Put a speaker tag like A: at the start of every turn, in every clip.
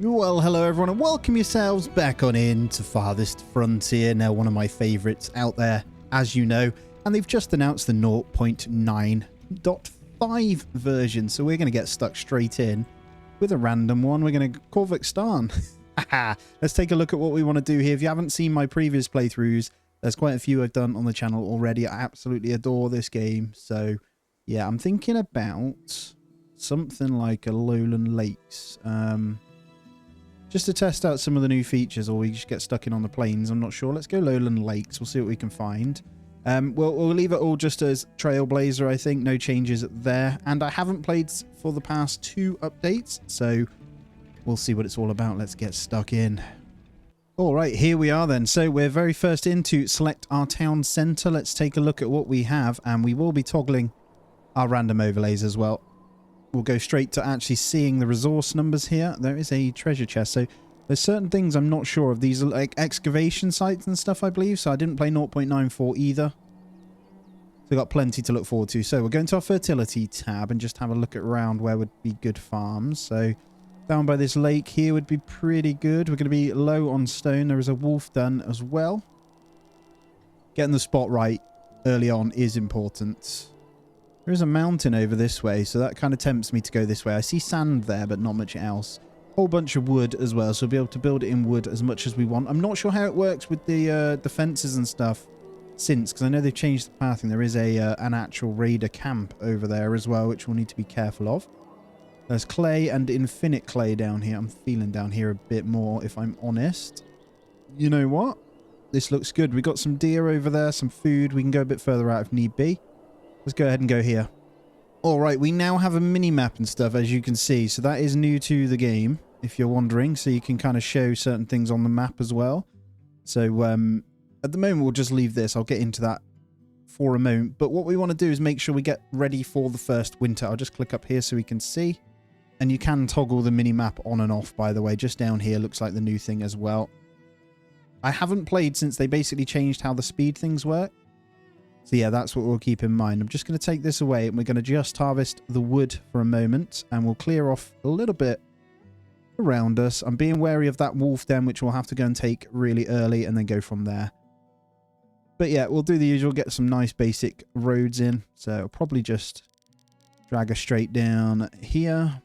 A: Well, hello everyone and welcome yourselves back on in to Farthest Frontier, now one of my favourites out there, as you know, and they've just announced the 0.9.5 version, so we're going to get stuck straight in with a random one. We're going to Kazakhstan. Let's take a look at what we want to do here. If you haven't seen my previous playthroughs, there's quite a few I've done on the channel already. I absolutely adore this game, so yeah, I'm thinking about something like a Lowland Lakes, just to test out some of the new features, or we just get stuck in on the plains. I'm not sure. Let's go Lowland Lakes. We'll see what we can find. We'll leave it all just as Trailblazer, I think. No changes there. And I haven't played for the past 2 updates, so we'll see what it's all about. Let's get stuck in. All right, here we are then. So we're very first in to select our town centre. Let's take a look at what we have, and we will be toggling our random overlays as well. We'll go straight to actually seeing the resource numbers here. There is a treasure chest. So there's certain things I'm not sure of. These are like excavation sites and stuff, I believe. So I didn't play 0.94 either. So we've got plenty to look forward to. So we'll go into our fertility tab and just have a look around where would be good farms. So down by this lake here would be pretty good. We're going to be low on stone. There is a wolf den as well. Getting the spot right early on is important. There is a mountain over this way, so that kind of tempts me to go this way. I see sand there, but not much else. Whole bunch of wood as well, so we'll be able to build it in wood as much as we want. I'm not sure how it works with the fences and stuff since, because I know they've changed the pathing. There is an actual raider camp over there as well, which we'll need to be careful of. There's clay and infinite clay down here. I'm feeling down here a bit more, if I'm honest. You know what? This looks good. We got some deer over there, some food. We can go a bit further out if need be. Let's go ahead and go here. All right, we now have a mini-map and stuff, as you can see. So that is new to the game, if you're wondering. So you can kind of show certain things on the map as well. So at the moment, we'll just leave this. I'll get into that for a moment. But what we want to do is make sure we get ready for the first winter. I'll just click up here so we can see. And you can toggle the mini-map on and off, by the way. Just down here looks like the new thing as well. I haven't played since they basically changed how the speed things work. So yeah, that's what we'll keep in mind. I'm just going to take this away and we're going to just harvest the wood for a moment. And we'll clear off a little bit around us. I'm being wary of that wolf den, which we'll have to go and take really early and then go from there. But yeah, we'll do the usual, get some nice basic roads in. So I'll probably just drag us straight down here.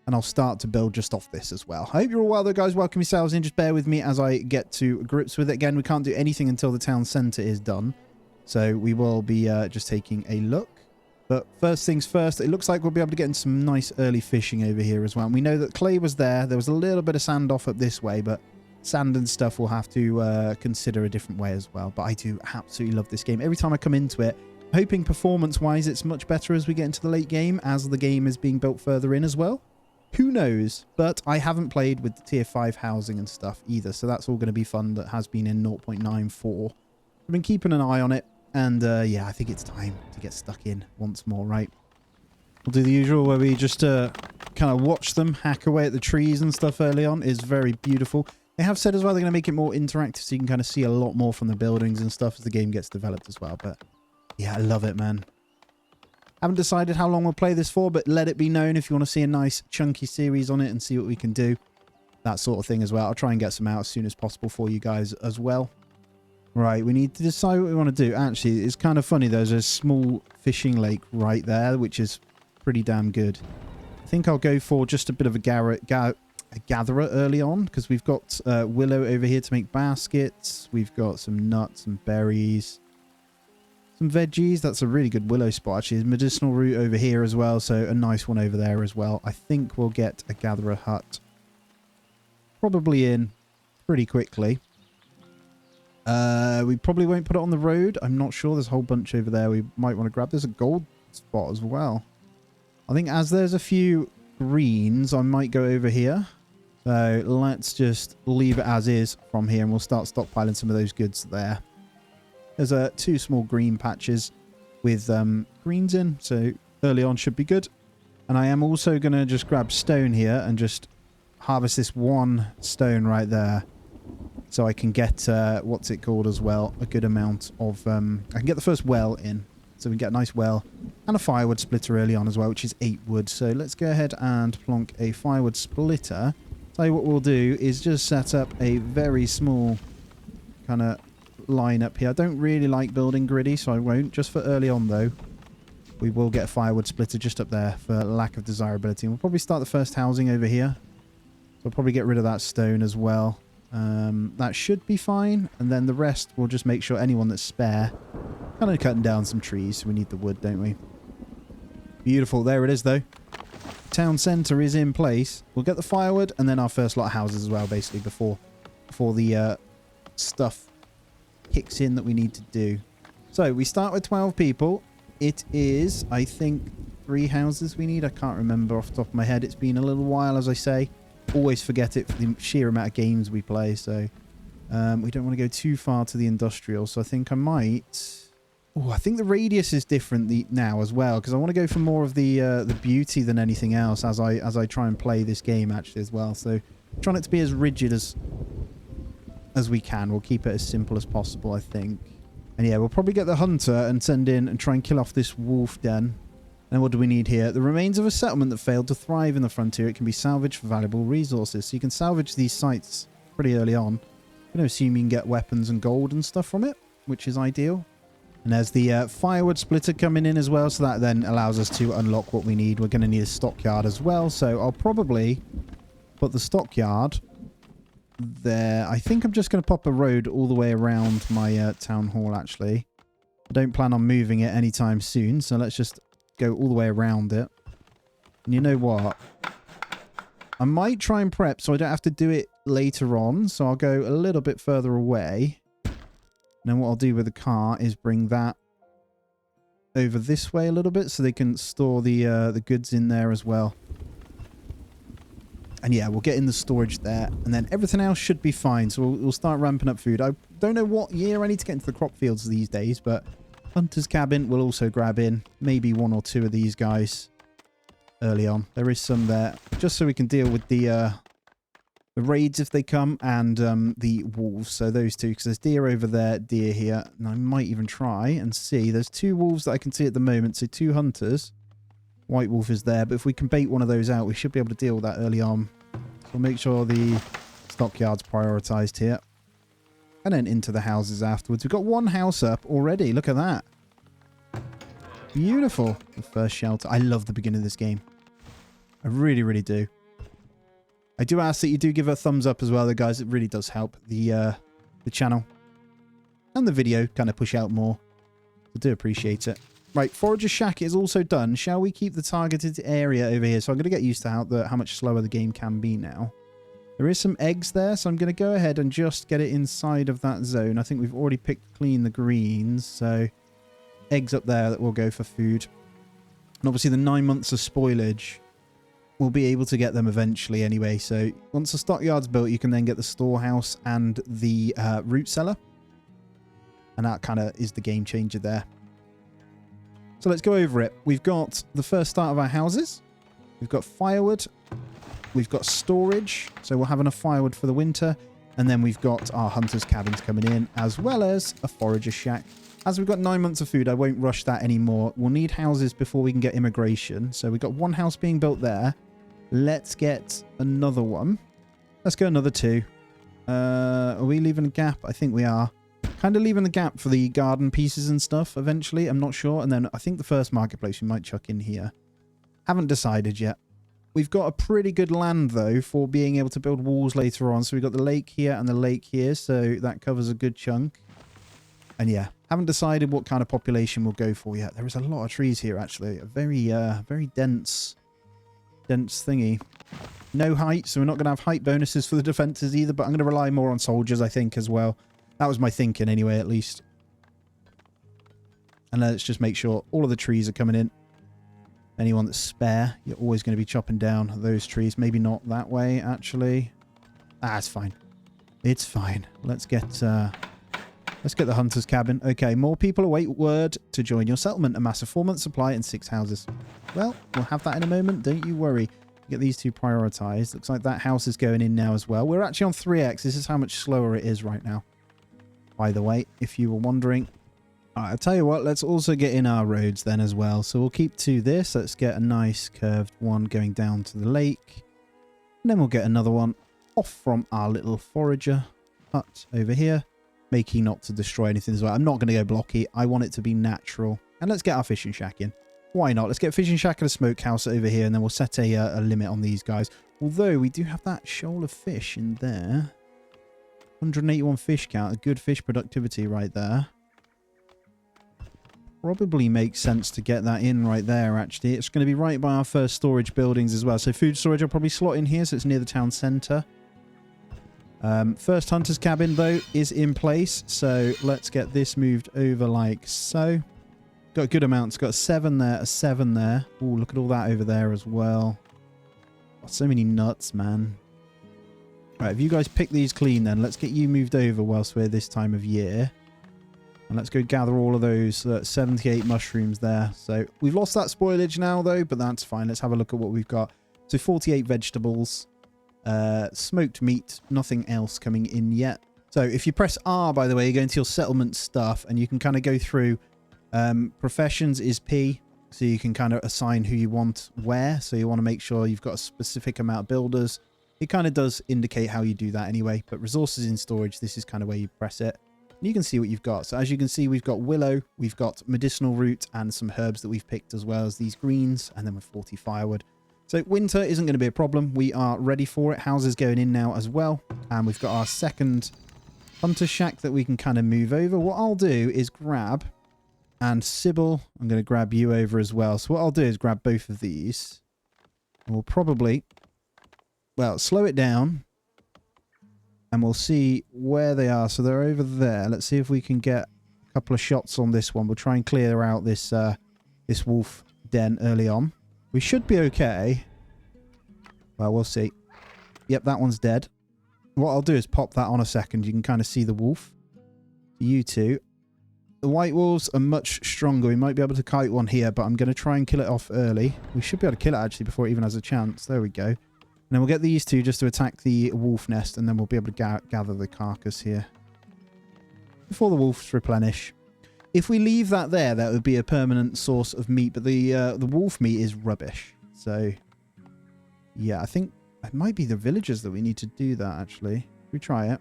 A: And I'll start to build just off this as well. I hope you're all well though, guys. Welcome yourselves in. Just bear with me as I get to grips with it. Again, we can't do anything until the town centre is done. So we will be just taking a look. But first things first, it looks like we'll be able to get in some nice early fishing over here as well. And we know that clay was there. There was a little bit of sand off up this way, but sand and stuff we'll have to consider a different way as well. But I do absolutely love this game. Every time I come into it, I'm hoping performance-wise it's much better as we get into the late game, as the game is being built further in as well. Who knows? But I haven't played with the tier 5 housing and stuff either, so that's all going to be fun. That has been in 0.94. I've been keeping an eye on it. And yeah, I think it's time to get stuck in once more, right? We'll do the usual where we just kind of watch them hack away at the trees and stuff early on. Is very beautiful. They have said as well they're going to make it more interactive so you can kind of see a lot more from the buildings and stuff as the game gets developed as well. But yeah, I love it, man. Haven't decided how long we'll play this for, but let it be known if you want to see a nice chunky series on it and see what we can do. That sort of thing as well. I'll try and get some out as soon as possible for you guys as well. Right, we need to decide what we want to do. Actually, it's kind of funny. There's a small fishing lake right there, which is pretty damn good. I think I'll go for just a bit of a gatherer early on, because we've got willow over here to make baskets. We've got some nuts and berries. Some veggies. That's a really good willow spot, actually. There's medicinal root over here as well, so a nice one over there as well. I think we'll get a gatherer hut probably in pretty quickly. We probably won't put it on the road. I'm not sure. There's a whole bunch over there we might want to grab. There's a gold spot as well. I think as there's a few greens, I might go over here. So let's just leave it as is from here and we'll start stockpiling some of those goods there. There's 2 small green patches with greens in. So early on should be good. And I am also going to just grab stone here and just harvest this 1 stone right there. So I can get, what's it called as well, a good amount of, I can get the first well in. So we can get a nice well and a firewood splitter early on as well, which is 8 wood. So let's go ahead and plonk a firewood splitter Tell you what we'll do is just set up a very small kind of line up here. I don't really like building gritty, so I won't. Just for early on, though, we will get a firewood splitter just up there for lack of desirability. And we'll probably start the first housing over here. So we'll probably get rid of that stone as well. That should be fine. And then the rest, we'll just make sure anyone that's spare. Kind of cutting down some trees. So we need the wood, don't we? Beautiful. There it is, though. Town centre is in place. We'll get the firewood and then our first lot of houses as well, basically, before the stuff kicks in that we need to do. So we start with 12 people. It is, I think, 3 houses we need. I can't remember off the top of my head. It's been a little while, as I say. Always forget it for the sheer amount of games we play. So we don't want to go too far to the industrial. So I think I might... Oh, I think the radius is different now as well, because I want to go for more of the beauty than anything else as I try and play this game actually as well. So trying it to be as rigid as we can. We'll keep it as simple as possible, I think. And yeah, we'll probably get the hunter and send in and try and kill off this wolf den. And what do we need here? The remains of a settlement that failed to thrive in the frontier. It can be salvaged for valuable resources. So you can salvage these sites pretty early on. I'm going to assume you can get weapons and gold and stuff from it, which is ideal. And there's the firewood splitter coming in as well, so that then allows us to unlock what we need. We're going to need a stockyard as well, so I'll probably put the stockyard there. I think I'm just going to pop a road all the way around my town hall, actually. I don't plan on moving it anytime soon, so let's just go all the way around it. And you know what? I might try and prep so I don't have to do it later on, so I'll go a little bit further away. And then what I'll do with the car is bring that over this way a little bit so they can store the goods in there as well. And yeah, we'll get in the storage there. And then everything else should be fine. So we'll start ramping up food. I don't know what year I need to get into the crop fields these days, but Hunter's Cabin will also grab in maybe 1 or 2 of these guys early on. There is some there just so we can deal with the raids if they come, and the wolves. So those two, because there's deer over there, deer here, and I might even try and see. There's 2 wolves that I can see at the moment, so 2 hunters. White wolf is there, but if we can bait one of those out, we should be able to deal with that early on. So we'll make sure the stockyard's prioritized here. And then into the houses afterwards. We've got 1 house up already. Look at that. Beautiful. The first shelter. I love the beginning of this game. I really, really do. I do ask that you do give a thumbs up as well, though, guys. It really does help the channel and the video kind of push out more. I do appreciate it. Right, Forager Shack is also done. Shall we keep the targeted area over here? So I'm going to get used to how much slower the game can be now. There is some eggs there, so I'm going to go ahead and just get it inside of that zone. I think we've already picked clean the greens, so eggs up there that will go for food. And obviously the 9 months of spoilage, we'll be able to get them eventually anyway. So once the stockyard's built, you can then get the storehouse and the root cellar. And that kind of is the game changer there. So let's go over it. We've got the first start of our houses. We've got firewood. We've got storage. So we'll have enough firewood for the winter. And then we've got our hunter's cabins coming in, as well as a forager shack. As we've got 9 months of food, I won't rush that anymore. We'll need houses before we can get immigration. So we've got 1 house being built there. Let's get another one. Let's go another 2. Are we leaving a gap? I think we are. Kind of leaving the gap for the garden pieces and stuff eventually. I'm not sure. And then I think the first marketplace we might chuck in here. Haven't decided yet. We've got a pretty good land, though, for being able to build walls later on. So we've got the lake here and the lake here. So that covers a good chunk. And yeah, haven't decided what kind of population we'll go for yet. There is a lot of trees here, actually. A very dense thingy. No height, so we're not going to have height bonuses for the defenses either. But I'm going to rely more on soldiers, I think, as well. That was my thinking anyway, at least. And let's just make sure all of the trees are coming in. Anyone that's spare, you're always going to be chopping down those trees. Maybe not that way, actually. Ah, it's fine. It's fine. Let's get the hunter's cabin. Okay, more people await word to join your settlement. A massive 4-month supply and 6 houses. Well, we'll have that in a moment. Don't you worry. Get these 2 prioritized. Looks like that house is going in now as well. We're actually on 3x. This is how much slower it is right now. By the way, if you were wondering. Alright, I'll tell you what, let's also get in our roads then as well. So we'll keep to this. Let's get a nice curved one going down to the lake. And then we'll get another one off from our little forager hut over here. Making not to destroy anything as well. I'm not going to go blocky. I want it to be natural. And let's get our fishing shack in. Why not? Let's get a fishing shack and a smokehouse over here, and then we'll set a limit on these guys. Although we do have that shoal of fish in there. 181 fish count. A good fish productivity right there. Probably makes sense to get that in right there, actually. It's going to be right by our first storage buildings as well. So food storage will probably slot in here, so it's near the town centre. First hunter's cabin, though, is in place. So let's get this moved over like so. Got a good amount. It's got a 7 there, a 7 there. Oh, look at all that over there as well. Oh, so many nuts, man. Right, if you guys pick these clean, then let's get you moved over whilst we're this time of year. And let's go gather all of those 78 mushrooms there. So we've lost that spoilage now, though, but that's fine. Let's have a look at what we've got. So 48 vegetables, smoked meat, nothing else coming in yet. So if you press R, by the way, you go into your settlement stuff, and you can kind of go through. Professions is P, so you can kind of assign who you want where. So you want to make sure you've got a specific amount of builders. It kind of does indicate how you do that anyway. But resources in storage, this is kind of where you press it. You can see what you've got. So as you can see, we've got willow, we've got medicinal root, and some herbs that we've picked, as well as these greens, and then with 40 firewood. So winter isn't going to be a problem. We are ready for it. Houses going in now as well. And we've got our second hunter shack that we can kind of move over. What I'll do is grab, and Sybil, I'm going to grab you over as well. So what I'll do is grab both of these. And we'll probably, well, slow it down. And we'll see where they are. So they're over there. Let's see if we can get a couple of shots on this one. We'll try and clear out this this wolf den early on. We should be okay. Well, we'll see. Yep, that one's dead. What I'll do is pop that on a second. You can kind of see the wolf. You two. The white wolves are much stronger. We might be able to kite one here, but I'm going to try and kill it off early. We should be able to kill it, actually, before it even has a chance. There we go. And then we'll get these two just to attack the wolf nest, and then we'll be able to gather the carcass here before the wolves replenish. If we leave that there, that would be a permanent source of meat, but the wolf meat is rubbish. So, yeah, I think it might be the villagers that we need to do that, actually. Should we try it?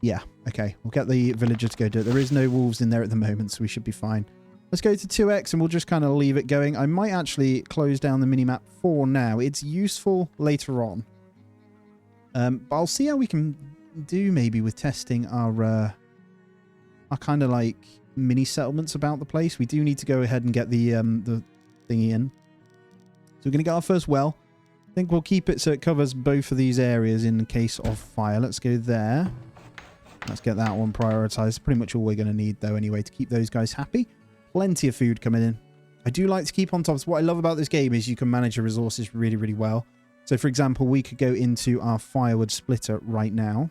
A: Yeah, okay. We'll get the villager to go do it. There is no wolves in there at the moment, so we should be fine. Let's go to 2x and we'll just kind of leave it going. I might actually close down the minimap for now. It's useful later on. But I'll see how we can do maybe with testing our kind of like mini settlements about the place. We do need to go ahead and get the thingy in. So we're going to get our first well. I think we'll keep it so it covers both of these areas in case of fire. Let's go there. Let's get that one prioritized. Pretty much all we're going to need though anyway to keep those guys happy. Plenty of food coming in. I do like to keep on top. So what I love about this game is you can manage your resources really, really well. So for example, we could go into our firewood splitter right now.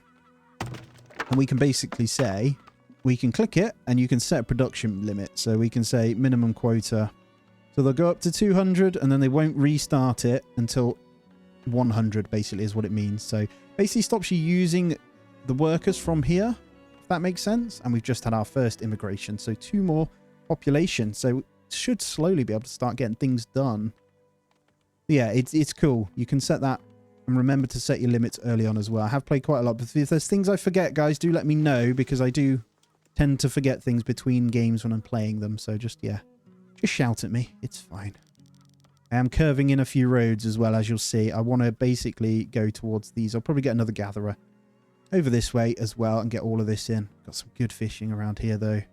A: And we can basically say, we can click it and you can set a production limit. So we can say minimum quota. So they'll go up to 200 and then they won't restart it until 100 basically is what it means. So basically stops you using the workers from here, if that makes sense. And we've just had our first immigration. So 2 more population, so should slowly be able to start getting things done. Yeah, it's cool. You can set that and remember to set your limits early on as well. I have played quite a lot, but if there's things I forget, guys, do let me know, because I do tend to forget things between games when I'm playing them. So just shout at me. It's fine. I am curving in a few roads as well, as you'll see. I want to basically go towards these. I'll probably get another gatherer over this way as well and get all of this in. Got some good fishing around here though.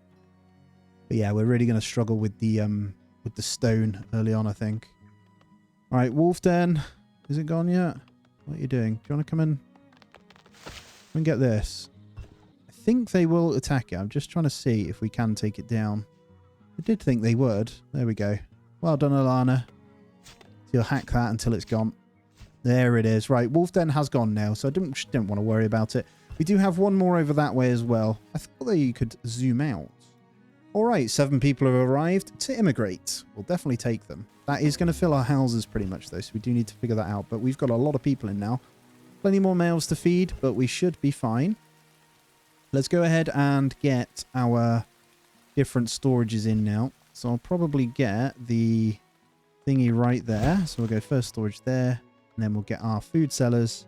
A: But yeah, we're really going to struggle with the stone early on, I think. All right, wolf den. Is it gone yet? What are you doing? Do you want to come in and get this? I think they will attack it. I'm just trying to see if we can take it down. I did think they would. There we go. Well done, Alana. So you'll hack that until it's gone. There it is. Right, wolf den has gone now, so I don't want to worry about it. We do have one more over that way as well. I thought that you could zoom out. All right, 7 people have arrived to immigrate. We'll definitely take them. That is going to fill our houses pretty much, though, so we do need to figure that out. But we've got a lot of people in now. Plenty more males to feed, but we should be fine. Let's go ahead and get our different storages in now. So I'll probably get the thingy right there. So we'll go first storage there, and then we'll get our food sellers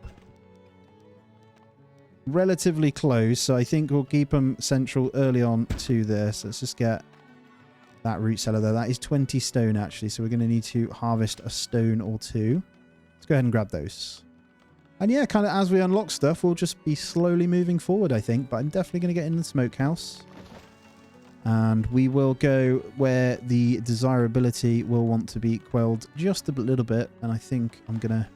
A: relatively close, so I think we'll keep them central early on to this. Let's just get that root cellar there. That is 20 stone, actually, so we're going to need to harvest a stone or two. Let's go ahead and grab those. And yeah, kind of as we unlock stuff, we'll just be slowly moving forward, I think. But I'm definitely going to get in the smokehouse. And we will go where the desirability will want to be quelled just a little bit. And I think I'm going to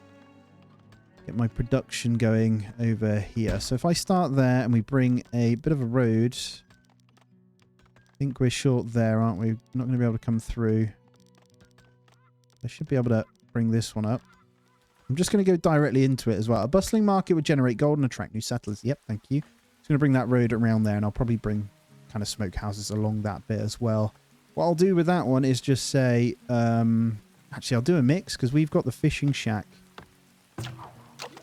A: get my production going over here. So if I start there and we bring a bit of a road, I think we're short there, aren't we? We're not going to be able to come through. I should be able to bring this one up. I'm just going to go directly into it as well. A bustling market would generate gold and attract new settlers. Yep, thank you. Just going to bring that road around there, and I'll probably bring kind of smokehouses along that bit as well. What I'll do with that one is just say, actually, I'll do a mix because we've got the fishing shack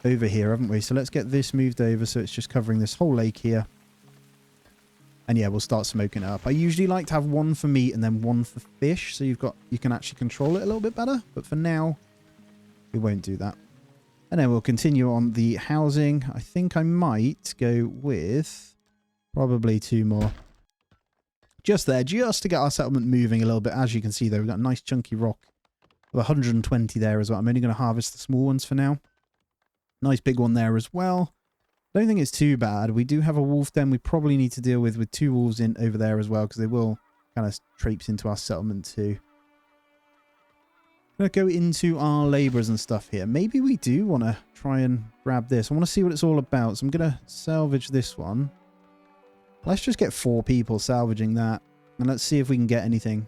A: over here, haven't we? So let's get this moved over so it's just covering this whole lake here. And yeah, we'll start smoking it up. I usually like to have one for meat and then one for fish, so you can actually control it a little bit better. But for now, we won't do that. And then we'll continue on the housing. I think I might go with probably 2 more. Just there, just to get our settlement moving a little bit. As you can see, though, we've got a nice chunky rock of 120 there as well. I'm only going to harvest the small ones for now. Nice big one there as well. I don't think it's too bad. We do have a wolf den we probably need to deal with 2 wolves in over there as well, because they will kind of traipse into our settlement too. I'm going to go into our labourers and stuff here. Maybe we do want to try and grab this. I want to see what it's all about, so I'm going to salvage this one. Let's just get 4 people salvaging that, and let's see if we can get anything.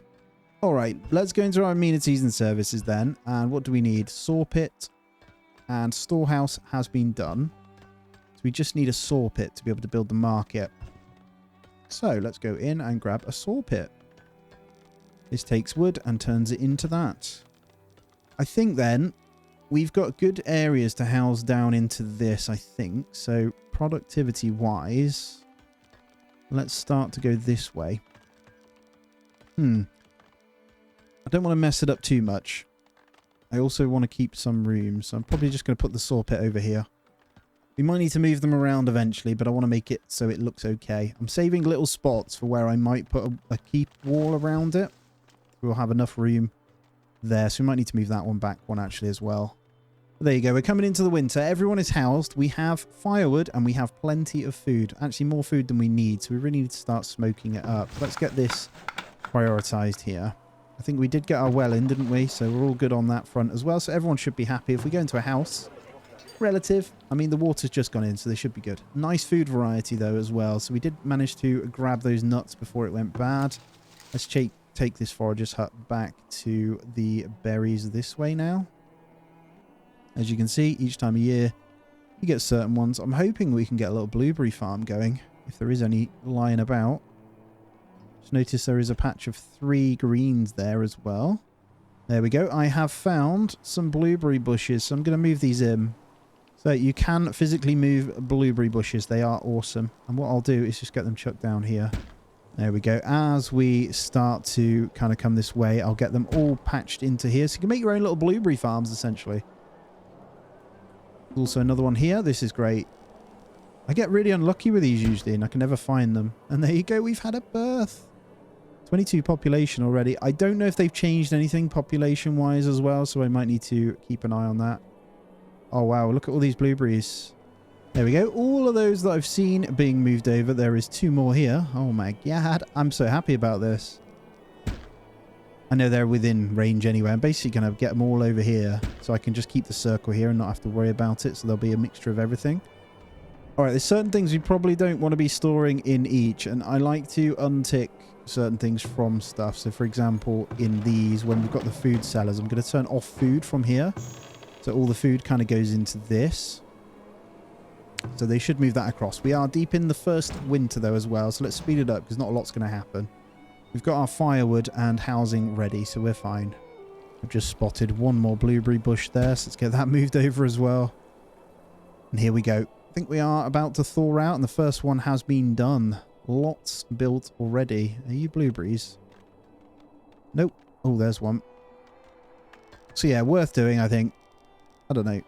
A: All right, let's go into our amenities and services then. And what do we need? Saw pit and storehouse has been done. So we just need a saw pit to be able to build the market. So let's go in and grab a saw pit. This takes wood and turns it into that. I think then we've got good areas to house down into this, I think. So productivity wise, let's start to go this way. I don't want to mess it up too much. I also want to keep some room, so I'm probably just going to put the saw pit over here. We might need to move them around eventually, but I want to make it so it looks okay. I'm saving little spots for where I might put a keep wall around it. We'll have enough room there, so we might need to move that one back one actually as well. But there you go. We're coming into the winter. Everyone is housed. We have firewood and we have plenty of food. Actually, more food than we need, so we really need to start smoking it up. Let's get this prioritized here. I think we did get our well in, didn't we? So we're all good on that front as well. So everyone should be happy. If we go into a house, relative, I mean, the water's just gone in, so they should be good. Nice food variety, though, as well. So we did manage to grab those nuts before it went bad. Let's take this forager's hut back to the berries this way now. As you can see, each time of year, you get certain ones. I'm hoping we can get a little blueberry farm going, if there is any lying about. Just notice there is a patch of 3 greens there as well. There we go. I have found some blueberry bushes, so I'm going to move these in. So you can physically move blueberry bushes. They are awesome. And what I'll do is just get them chucked down here. There we go. As we start to kind of come this way, I'll get them all patched into here. So you can make your own little blueberry farms, essentially. Also another one here. This is great. I get really unlucky with these usually, and I can never find them. And there you go. We've had a birth. 22 population already. I don't know if they've changed anything population-wise as well, so I might need to keep an eye on that. Oh, wow. Look at all these blueberries. There we go. All of those that I've seen being moved over. There is 2 more here. Oh, my God. I'm so happy about this. I know they're within range anyway. I'm basically going to get them all over here so I can just keep the circle here and not have to worry about it. So there'll be a mixture of everything. All right. There's certain things we probably don't want to be storing in each. And I like to untick certain things from stuff. So, for example, in these, when we've got the food sellers, I'm going to turn off food from here. So all the food kind of goes into this. So they should move that across. We are deep in the first winter, though, as well. So let's speed it up because not a lot's going to happen. We've got our firewood and housing ready, so we're fine. I've just spotted one more blueberry bush there, so let's get that moved over as well. And here we go. I think we are about to thaw out, and the first one has been done. Lots built already. Are you blueberries? Nope. Oh, there's one. So yeah, worth doing, I think. I don't know.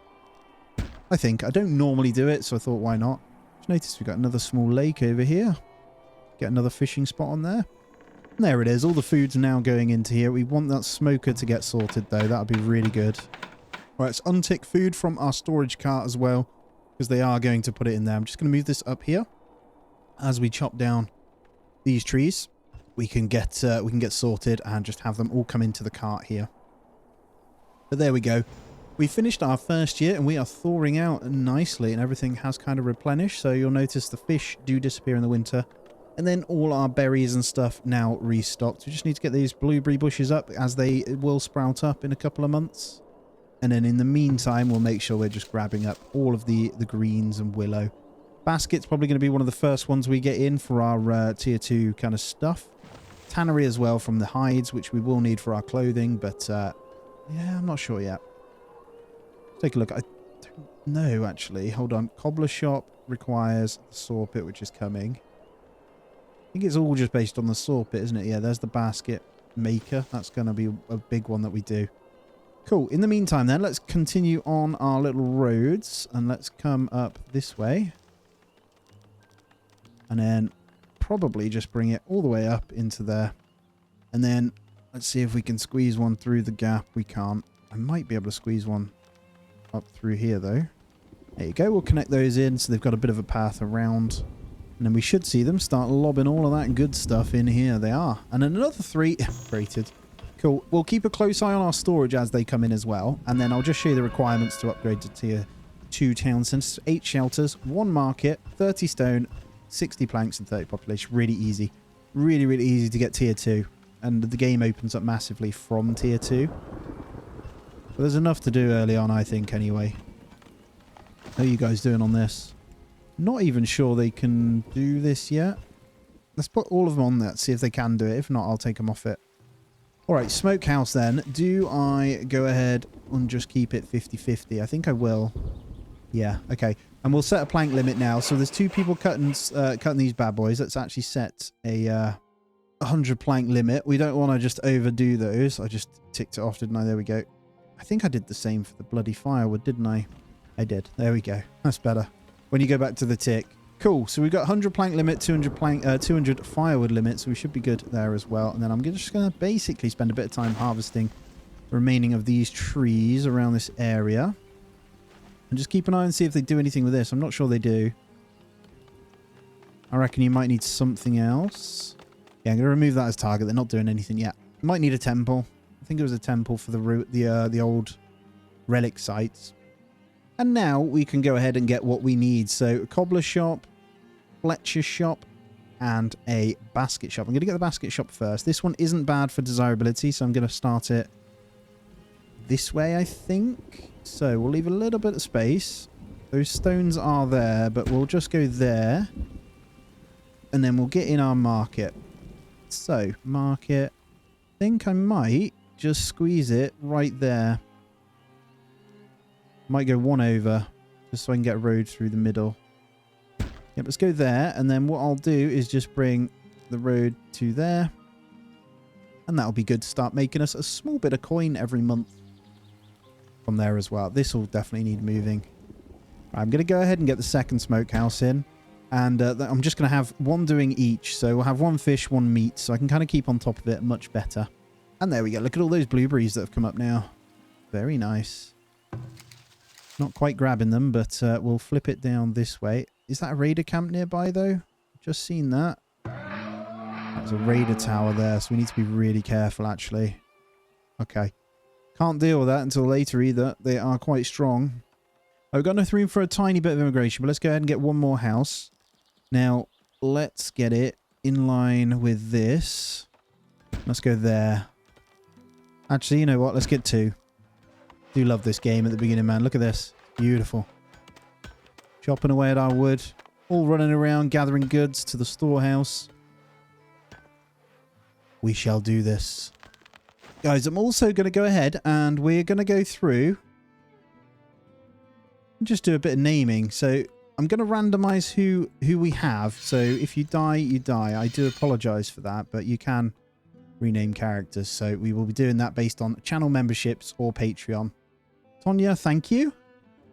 A: I don't normally do it, so I thought, why not? Just notice we've got another small lake over here. Get another fishing spot on there. And there it is. All the food's now going into here. We want that smoker to get sorted, though. That would be really good. All right, let's untick food from our storage cart as well, because they are going to put it in there. I'm just going to move this up here. As we chop down these trees, we can get sorted and just have them all come into the cart here. But there we go. We finished our first year and we are thawing out nicely and everything has kind of replenished. So you'll notice the fish do disappear in the winter. And then all our berries and stuff now restocked. We just need to get these blueberry bushes up as they will sprout up in a couple of months. And then in the meantime, we'll make sure we're just grabbing up all of the greens and willow. Basket's probably going to be one of the first ones we get in for our tier 2 kind of stuff. Tannery as well from the hides, which we will need for our clothing. But yeah, I'm not sure yet. Take a look. I don't know, actually. Hold on. Cobbler shop requires the saw pit, which is coming. I think it's all just based on the saw pit, isn't it? Yeah, there's the basket maker. That's going to be a big one that we do. Cool. In the meantime, then, let's continue on our little roads. And let's come up this way. And then probably just bring it all the way up into there. And then let's see if we can squeeze one through the gap. We can't. I might be able to squeeze one up through here, though. There you go. We'll connect those in so they've got a bit of a path around. And then we should see them start lobbing all of that good stuff in here. They are. And then another 3 created. Cool. We'll keep a close eye on our storage as they come in as well. And then I'll just show you the requirements to upgrade to tier 2 town centers. 8 shelters, 1 market, 30 stone, 60 planks and 30 population. Really easy. Really, really easy to get tier 2. And the game opens up massively from tier 2. But there's enough to do early on, I think, anyway. How are you guys doing on this? Not even sure they can do this yet. Let's put all of them on there, see if they can do it. If not, I'll take them off it. Alright, smokehouse then. Do I go ahead and just keep it 50-50? I think I will. Yeah, okay. And we'll set a plank limit now. So there's 2 people cutting these bad boys. Let's actually set a 100 plank limit. We don't want to just overdo those. I just ticked it off, didn't I? There we go. I think I did the same for the bloody firewood, didn't I? I did. There we go. That's better. When you go back to the tick. Cool. So we've got 100 plank limit, 200 firewood limit. So we should be good there as well. And then I'm just going to basically spend a bit of time harvesting the remaining of these trees around this area. And just keep an eye and see if they do anything with this. I'm not sure they do. I reckon you might need something else. Yeah, I'm going to remove that as target. They're not doing anything yet. You might need a temple. I think it was a temple for the old relic sites. And now we can go ahead and get what we need. So a cobbler shop, Fletcher shop, and a basket shop. I'm going to get the basket shop first. This one isn't bad for desirability, so I'm going to start it this way, I think. So we'll leave a little bit of space. Those stones are there, but we'll just go there. And then we'll get in our market. So, market. I think I might just squeeze it right there. Might go one over, just so I can get a road through the middle. Yep, let's go there. And then what I'll do is just bring the road to there. And that'll be good to start making us a small bit of coin every month from there as well. This will definitely need moving. I'm going to go ahead and get the second smokehouse in. And I'm just going to have one doing each. So we'll have 1 fish, 1 meat. So I can kind of keep on top of it much better. And there we go. Look at all those blueberries that have come up now. Very nice. Not quite grabbing them, but we'll flip it down this way. Is that a raider camp nearby, though? Just seen that. There's a raider tower there, so we need to be really careful, actually. Okay. Can't deal with that until later, either. They are quite strong. I've got enough room for a tiny bit of immigration, but let's go ahead and get one more house. Now, let's get it in line with this. Let's go there. Actually, you know what? Let's get 2. Do love this game at the beginning, man. Look at this. Beautiful. Chopping away at our wood. All running around, gathering goods to the storehouse. We shall do this. Guys, I'm also going to go ahead and we're going to go through and just do a bit of naming. So I'm going to randomize who we have. So if you die, you die. I do apologize for that, but you can rename characters. So we will be doing that based on channel memberships or Patreon. Tonya, thank you.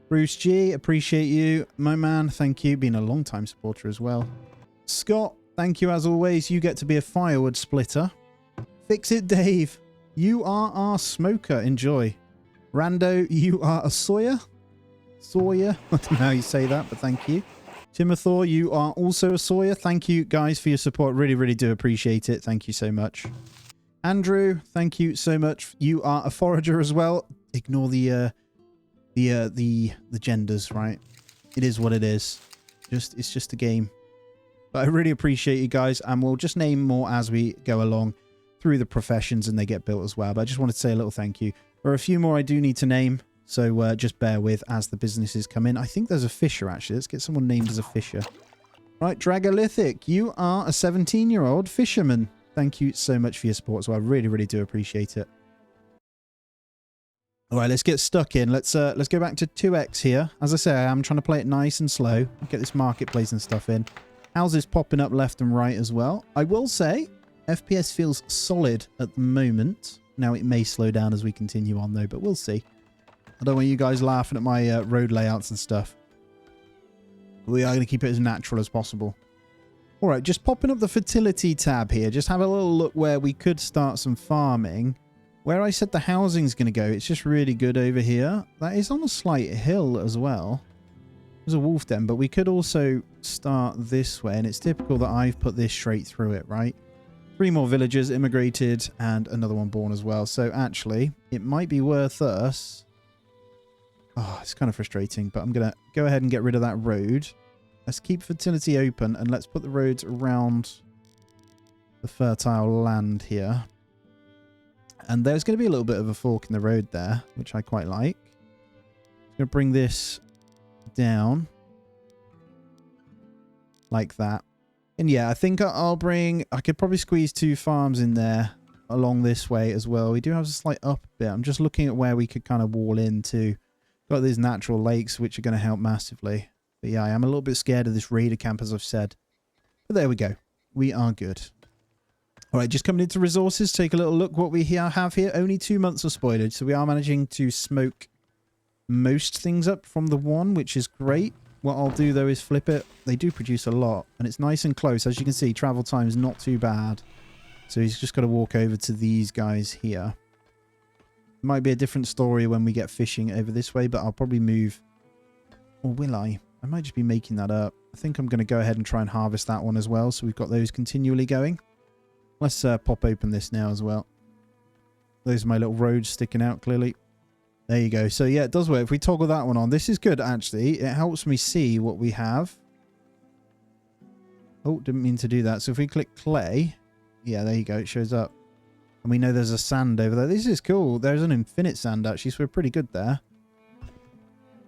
A: Bruce G, appreciate you. My man, thank you. Been a long time supporter as well. Scott, thank you as always. You get to be a firewood splitter. Fix it, Dave. You are our smoker. Enjoy. Rando, you are a Sawyer. Sawyer. I don't know how you say that, but thank you. Timothor, you are also a Sawyer. Thank you guys for your support. Really, really do appreciate it. Thank you so much. Andrew, thank you so much. You are a forager as well. Ignore the genders, right? It is what it is. It's just a game. But I really appreciate you guys, and we'll just name more as we go along through the professions and they get built as well. But I just wanted to say a little thank you. There are a few more I do need to name, so just bear with as the businesses come in. I think there's a fisher, actually. Let's get someone named as a fisher. Right, Dragolithic, you are a 17-year-old fisherman. Thank you so much for your support as well. I really, really do appreciate it. All right, let's get stuck in. Let's go back to 2x here. As I say, I am trying to play it nice and slow. Get this marketplace and stuff in. Houses popping up left and right as well. I will say, FPS feels solid at the moment. Now, it may slow down as we continue on, though, but we'll see. I don't want you guys laughing at my road layouts and stuff. We are going to keep it as natural as possible. All right, just popping up the fertility tab here. Just have a little look where we could start some farming. Where I said the housing's going to go, it's just really good over here. That is on a slight hill as well. There's a wolf den, but we could also start this way. And it's typical that I've put this straight through it, right? 3 more villagers immigrated and another one born as well. So actually, it might be worth us... Oh, it's kind of frustrating, but I'm going to go ahead and get rid of that road. Let's keep fertility open and let's put the roads around the fertile land here. And there's going to be a little bit of a fork in the road there, which I quite like. I'm going to bring this down like that. And yeah, I think I could probably squeeze 2 farms in there along this way as well. We do have a slight up bit. I'm just looking at where we could kind of wall into. Got these natural lakes, which are going to help massively. But yeah, I am a little bit scared of this raider camp, as I've said. But there we go. We are good. All right, just coming into resources, take a little look what we have here. Only 2 months of spoilage, so we are managing to smoke most things up from the 1, which is great. What I'll do, though, is flip it. They do produce a lot, and it's nice and close. As you can see, travel time is not too bad. So he's just got to walk over to these guys here. It might be a different story when we get fishing over this way, but I'll probably move. Or will I? I might just be making that up. I think I'm going to go ahead and try and harvest that one as well, so we've got those continually going. Let's pop open this now as well. Those are my little roads sticking out clearly. There you go. So yeah, it does work. If we toggle that one on, this is good actually. It helps me see what we have. Oh, didn't mean to do that. So if we click clay, yeah, there you go. It shows up. And we know there's a sand over there. This is cool. There's an infinite sand actually, so we're pretty good there.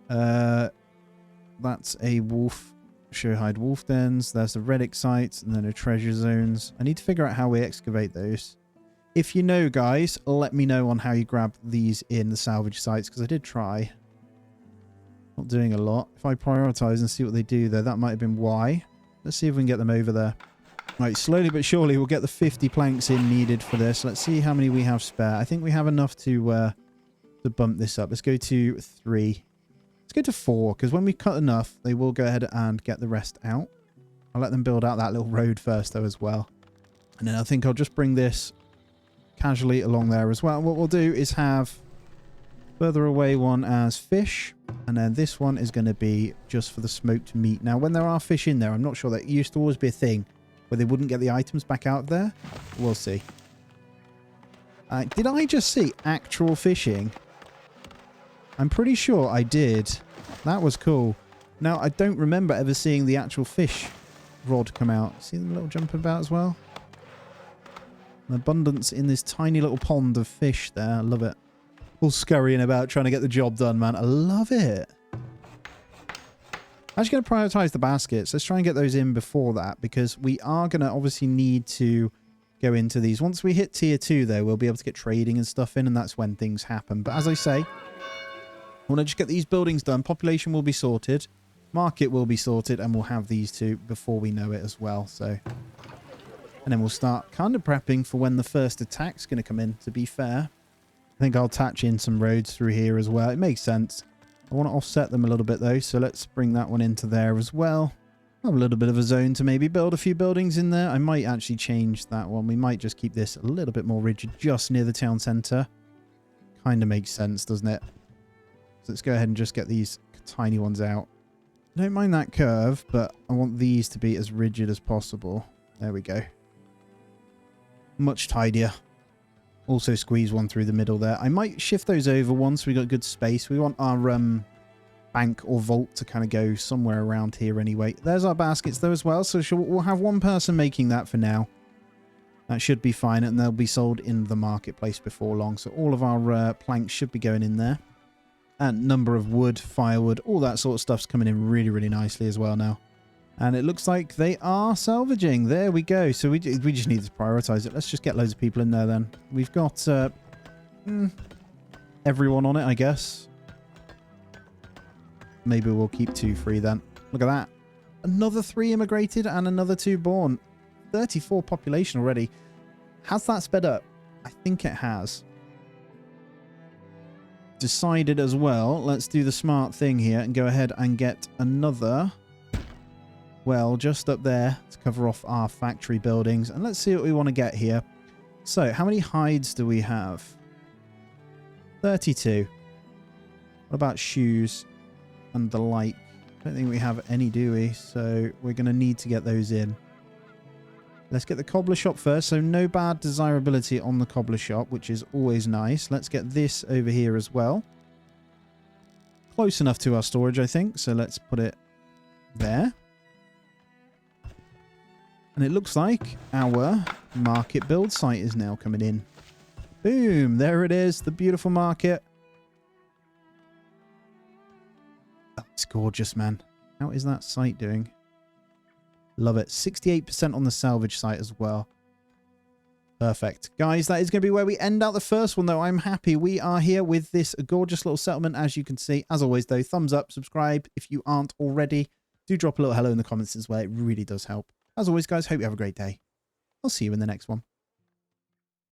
A: That's a wolf. Showhide wolf dens. There's the relic sites and then the treasure zones. I need to figure out how we excavate those. If you know, guys, let me know on how you grab these in the salvage sites, because I did try. Not doing a lot. If I prioritize and see what they do, though, that might have been why. Let's see if we can get them over there. Right, slowly but surely we'll get the 50 planks in needed for this. Let's see how many we have spare. I think we have enough to bump this up. Let's go to 3. Let's go to 4, because when we cut enough, they will go ahead and get the rest out. I'll let them build out that little road first, though, as well. And then I think I'll just bring this casually along there as well. What we'll do is have further away one as fish, and then this one is going to be just for the smoked meat. Now, when there are fish in there, I'm not sure, that used to always be a thing where they wouldn't get the items back out of there. We'll see. Did I just see actual fishing? I'm pretty sure I did. That was cool. Now, I don't remember ever seeing the actual fish rod come out. See them little jumping about as well? An abundance in this tiny little pond of fish there. I love it. All scurrying about trying to get the job done, man. I love it. I'm actually going to prioritize the baskets. Let's try and get those in before that, because we are going to obviously need to go into these. Once we hit tier 2, though, we'll be able to get trading and stuff in, and that's when things happen. But as I say, I want to just get these buildings done. Population will be sorted. Market will be sorted, and we'll have these 2 before we know it as well. So, and then we'll start kind of prepping for when the first attack's going to come in, to be fair. I think I'll attach in some roads through here as well. It makes sense. I want to offset them a little bit though, so let's bring that one into there as well. Have a little bit of a zone to maybe build a few buildings in there. I might actually change that one. We might just keep this a little bit more rigid just near the town centre. Kind of makes sense, doesn't it? So let's go ahead and just get these tiny ones out. I don't mind that curve, but I want these to be as rigid as possible. There we go. Much tidier. Also squeeze one through the middle there. I might shift those over once we got good space. We want our bank or vault to kind of go somewhere around here anyway. There's our baskets though as well, so we'll have one person making that for now. That should be fine, and they'll be sold in the marketplace before long. So all of our planks should be going in there. And number of wood, firewood, all that sort of stuff's coming in really, really nicely as well now. And it looks like they are salvaging. There we go. So we just need to prioritize it. Let's just get loads of people in there then. We've got everyone on it, I guess. Maybe we'll keep 2 free then. Look at that. Another 3 immigrated and another 2 born. 34 population already. Has that sped up? I think it has. Decided as well, let's do the smart thing here and go ahead and get another well just up there to cover off our factory buildings. And let's see what we want to get here. So how many hides do we have? 32. What about shoes and the like? I don't think we have any, do we? So we're going to need to get those in. Let's get the cobbler shop first. So no bad desirability on the cobbler shop, which is always nice. Let's get this over here as well. Close enough to our storage, I think. So let's put it there. And it looks like our market build site is now coming in. Boom. There it is. The beautiful market. Oh, it's gorgeous, man. How is that site doing? Love it. 68% on the salvage site as well. Perfect. Guys, that is going to be where we end out the first one, though. I'm happy we are here with this gorgeous little settlement, as you can see. As always, though, thumbs up, subscribe if you aren't already. Do drop a little hello in the comments as well. It really does help. As always, guys, hope you have a great day. I'll see you in the next one.